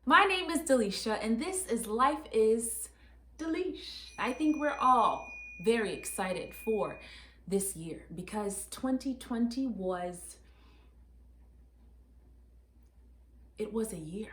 My name is Delesia, and this is Life is Deleesh. I think we're all very excited for this year because 2020 was a year.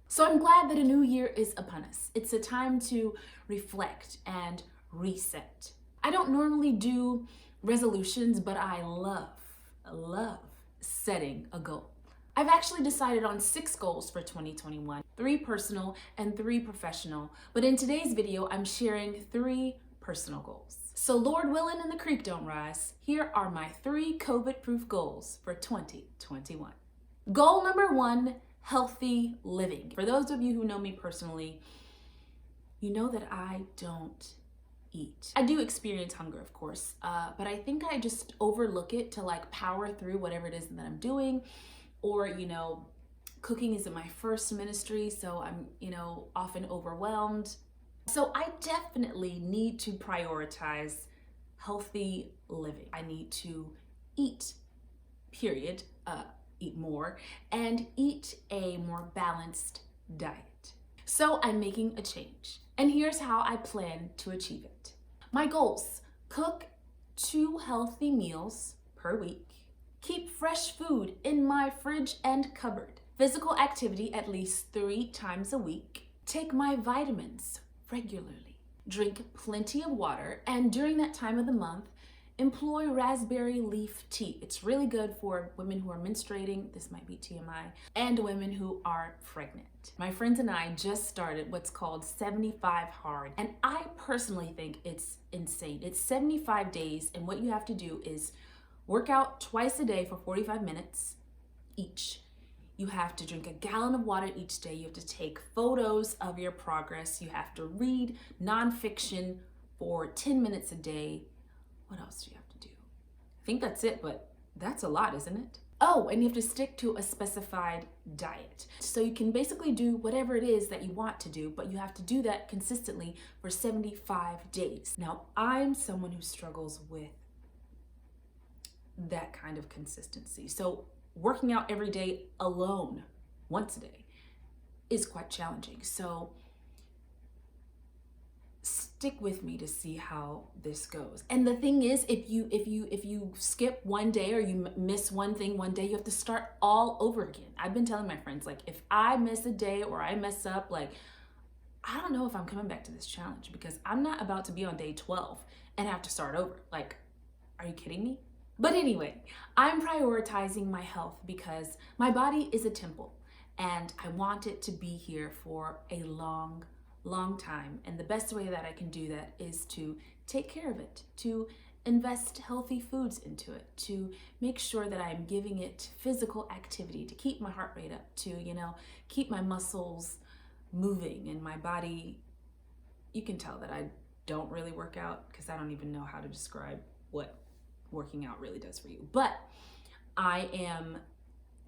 So I'm glad that a new year is upon us. It's a time to reflect and reset. I don't normally do resolutions, but I love setting a goal. I've actually decided on 6 goals for 2021, 3 personal and 3 professional. But in today's video, I'm sharing 3 personal goals. So Lord willing and the creek don't rise, here are my 3 COVID-proof goals for 2021. Goal number 1, healthy living. For those of you who know me personally, you know that I don't eat. I do experience hunger, of course, but I think I just overlook it to power through whatever it is that I'm doing. Or, cooking isn't my first ministry, so I'm, often overwhelmed. So I definitely need to prioritize healthy living. I need to eat, period, eat more, and eat a more balanced diet. So I'm making a change, and here's how I plan to achieve it. My goals: cook 2 healthy meals per week. Keep fresh food in my fridge and cupboard. Physical activity at least 3 times a week. Take my vitamins regularly. Drink plenty of water, and during that time of the month, employ raspberry leaf tea. It's really good for women who are menstruating, this might be TMI, and women who are pregnant. My friends and I just started what's called 75 Hard, and I personally think it's insane. It's 75 days, and what you have to do is work out twice a day for 45 minutes each. You have to drink a gallon of water each day. You have to take photos of your progress. You have to read nonfiction for 10 minutes a day. What else do you have to do? I think that's it, but that's a lot, isn't it? Oh, and you have to stick to a specified diet. So you can basically do whatever it is that you want to do, but you have to do that consistently for 75 days. Now, I'm someone who struggles with that kind of consistency. So working out every day alone, once a day, is quite challenging. So stick with me to see how this goes. And the thing is, if you skip one day or you miss one thing one day, you have to start all over again. I've been telling my friends, if I miss a day or I mess up, I don't know if I'm coming back to this challenge, because I'm not about to be on day 12 and have to start over. Are you kidding me? But anyway, I'm prioritizing my health because my body is a temple and I want it to be here for a long time. And the best way that I can do that is to take care of it, to invest healthy foods into it, to make sure that I'm giving it physical activity, to keep my heart rate up, to, keep my muscles moving and my body. You can tell that I don't really work out because I don't even know how to describe what working out really does for you. But I am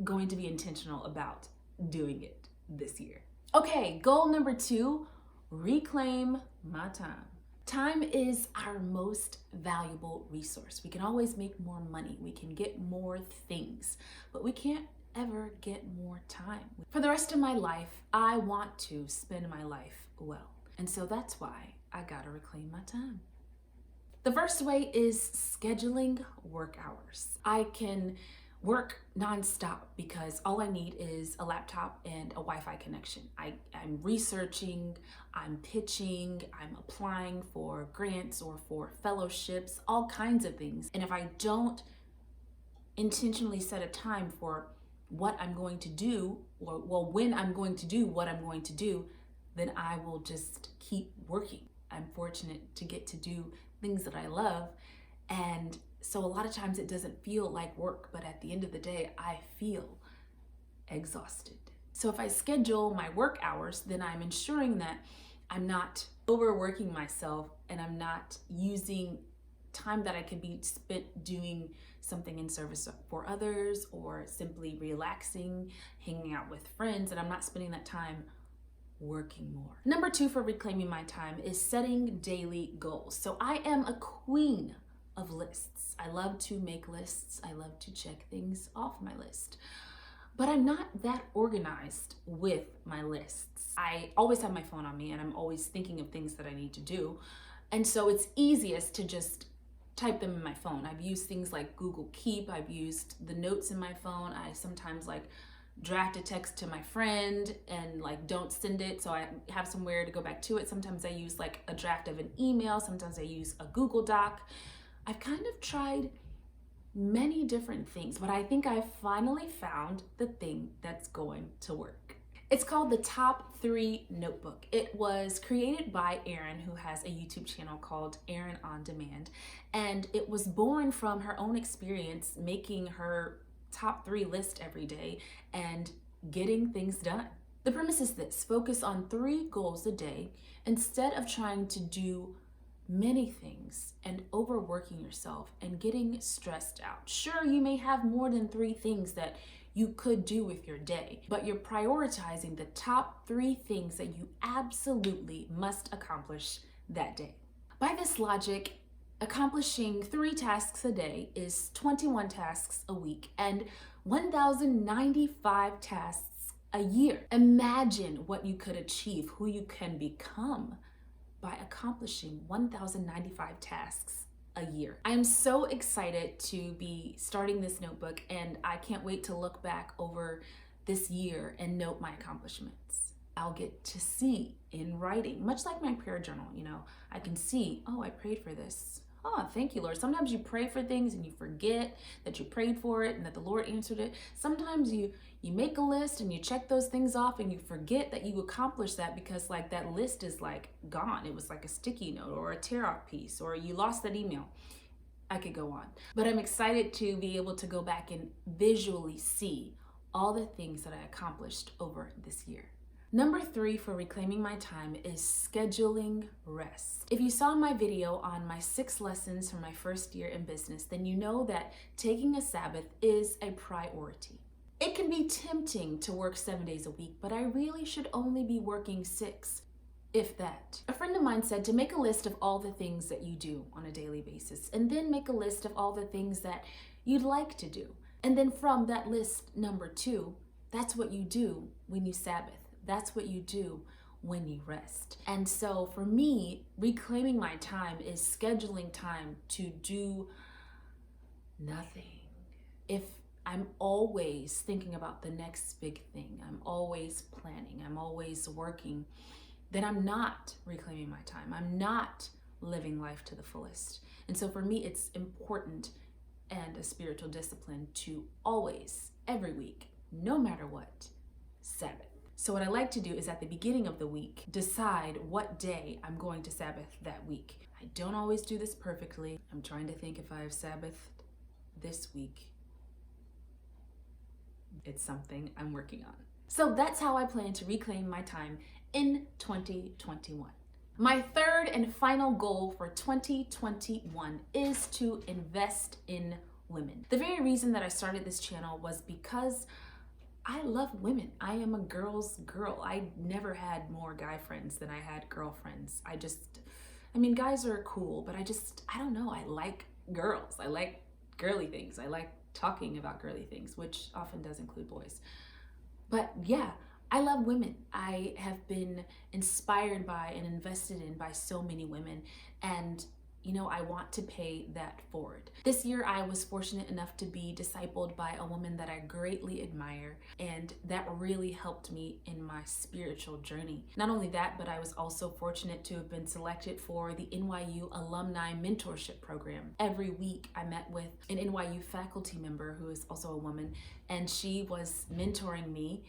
going to be intentional about doing it this year. Okay, goal number 2, reclaim my time. Time is our most valuable resource. We can always make more money. We can get more things, but we can't ever get more time. For the rest of my life, I want to spend my life well. And so that's why I gotta reclaim my time. The first way is scheduling work hours. I can work nonstop because all I need is a laptop and a Wi-Fi connection. I'm researching, I'm pitching, I'm applying for grants or for fellowships, all kinds of things. And if I don't intentionally set a time for what I'm going to do, or when I'm going to do what I'm going to do, then I will just keep working. I'm fortunate to get to do things that I love, and so a lot of times it doesn't feel like work, but at the end of the day, I feel exhausted. So if I schedule my work hours, then I'm ensuring that I'm not overworking myself and I'm not using time that I could be spent doing something in service for others or simply relaxing, hanging out with friends, and I'm not spending that time working more. Number 2 for reclaiming my time is setting daily goals. So I am a queen of lists. I love to make lists. I love to check things off my list. but I'm not that organized with my lists. I always have my phone on me and I'm always thinking of things that I need to do. And so it's easiest to just type them in my phone. I've used things like Google Keep. I've used the notes in my phone. I sometimes like draft a text to my friend and like don't send it, so I have somewhere to go back to it. Sometimes I use like a draft of an email. Sometimes I use a Google Doc. I've kind of tried many different things, but I think I finally found the thing that's going to work. It's called the Top 3 Notebook. It was created by Erin, who has a YouTube channel called Erin On Demand, and it was born from her own experience making her top 3 list every day and getting things done. The premise is this: focus on 3 goals a day instead of trying to do many things and overworking yourself and getting stressed out. Sure, you may have more than 3 things that you could do with your day, but you're prioritizing the top 3 things that you absolutely must accomplish that day. By this logic, accomplishing 3 tasks a day is 21 tasks a week and 1,095 tasks a year. Imagine what you could achieve, who you can become by accomplishing 1,095 tasks a year. I am so excited to be starting this notebook, and I can't wait to look back over this year and note my accomplishments. I'll get to see in writing, much like my prayer journal, I can see, oh, I prayed for this. Oh, thank you, Lord. Sometimes you pray for things and you forget that you prayed for it and that the Lord answered it. Sometimes you make a list and you check those things off and you forget that you accomplished that because like that list is like gone. It was like a sticky note or a tear off piece, or you lost that email. I could go on. But I'm excited to be able to go back and visually see all the things that I accomplished over this year. Number 3 for reclaiming my time is scheduling rest. If you saw my video on my 6 lessons from my first year in business, then you know that taking a Sabbath is a priority. It can be tempting to work 7 days a week, but I really should only be working 6, if that. A friend of mine said to make a list of all the things that you do on a daily basis, and then make a list of all the things that you'd like to do. And then from that list, number 2, that's what you do when you Sabbath. That's what you do when you rest. And so for me, reclaiming my time is scheduling time to do nothing. If I'm always thinking about the next big thing, I'm always planning, I'm always working, then I'm not reclaiming my time. I'm not living life to the fullest. And so for me, it's important and a spiritual discipline to always, every week, no matter what, Sabbath. So what I like to do is at the beginning of the week, decide what day I'm going to Sabbath that week. I don't always do this perfectly. I'm trying to think if I have Sabbath this week. It's something I'm working on. So that's how I plan to reclaim my time in 2021. My third and final goal for 2021 is to invest in women. The very reason that I started this channel was because I love women. I am a girl's girl. I never had more guy friends than I had girlfriends. Guys are cool, but I don't know. I like girls. I like girly things. I like talking about girly things, which often does include boys. But yeah, I love women. I have been inspired by and invested in by so many women, and I want to pay that forward. This year, I was fortunate enough to be discipled by a woman that I greatly admire, and that really helped me in my spiritual journey. Not only that, but I was also fortunate to have been selected for the NYU Alumni Mentorship Program. Every week, I met with an NYU faculty member who is also a woman, and she was mentoring me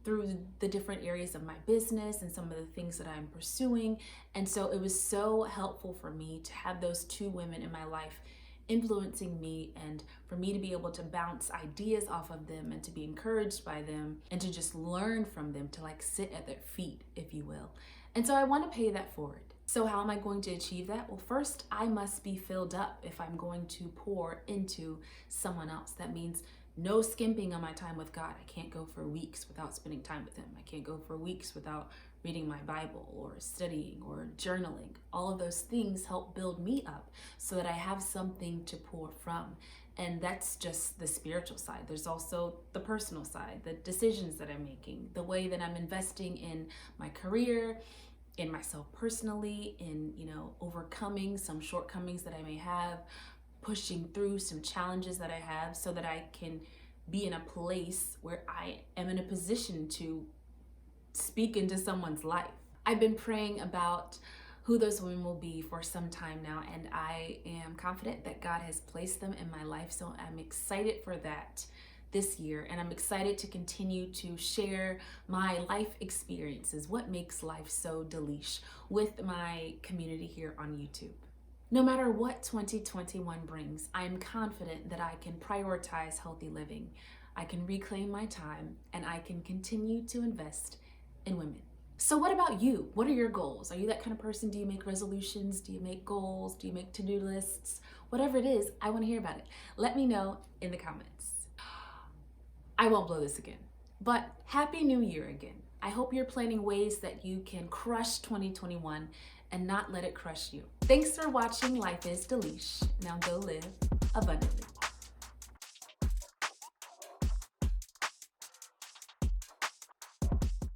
through the different areas of my business and some of the things that I'm pursuing. And so it was so helpful for me to have those 2 women in my life influencing me, and for me to be able to bounce ideas off of them and to be encouraged by them and to just learn from them, to like sit at their feet, if you will. And so I want to pay that forward. So how am I going to achieve that? Well, first, I must be filled up if I'm going to pour into someone else. That means no skimping on my time with God. I can't go for weeks without spending time with Him. I can't go for weeks without reading my Bible or studying or journaling. All of those things help build me up so that I have something to pour from. And that's just the spiritual side. There's also the personal side, the decisions that I'm making, the way that I'm investing in my career, in myself personally, in, overcoming some shortcomings that I may have, pushing through some challenges that I have so that I can be in a place where I am in a position to speak into someone's life. I've been praying about who those women will be for some time now, and I am confident that God has placed them in my life. So I'm excited for that this year, and I'm excited to continue to share my life experiences, what makes life so Deleesh, with my community here on YouTube. No matter what 2021 brings, I am confident that I can prioritize healthy living, I can reclaim my time, and I can continue to invest in women. So what about you? What are your goals? Are you that kind of person? Do you make resolutions? Do you make goals? Do you make to-do lists? Whatever it is, I want to hear about it. Let me know in the comments. I won't blow this again, but Happy New Year again. I hope you're planning ways that you can crush 2021 and not let it crush you. Thanks for watching Life is Deleesh. Now go live abundantly.